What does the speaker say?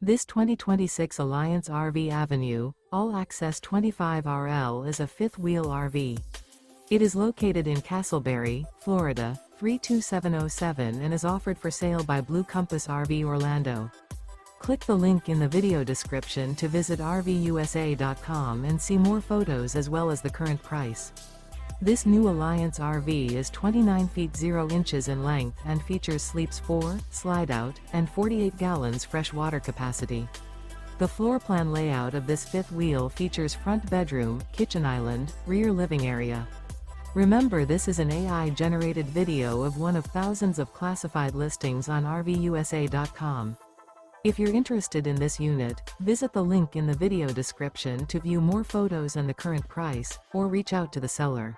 This 2026 Alliance RV Avenue, all-access 25RL is a fifth-wheel RV. It is located in Casselberry, Florida, 32707 and is offered for sale by Blue Compass RV Orlando. Click the link in the video description to visit RVUSA.com and see more photos as well as the current price. This new Alliance RV is 29 feet 0 inches in length and features sleeps 4, Slideout, and 48 gallons fresh water capacity. The floor plan layout of this fifth wheel features front bedroom, kitchen island, rear living area. Remember, this is an AI-generated video of one of thousands of classified listings on RVUSA.com. If you're interested in this unit, visit the link in the video description to view more photos and the current price, or reach out to the seller.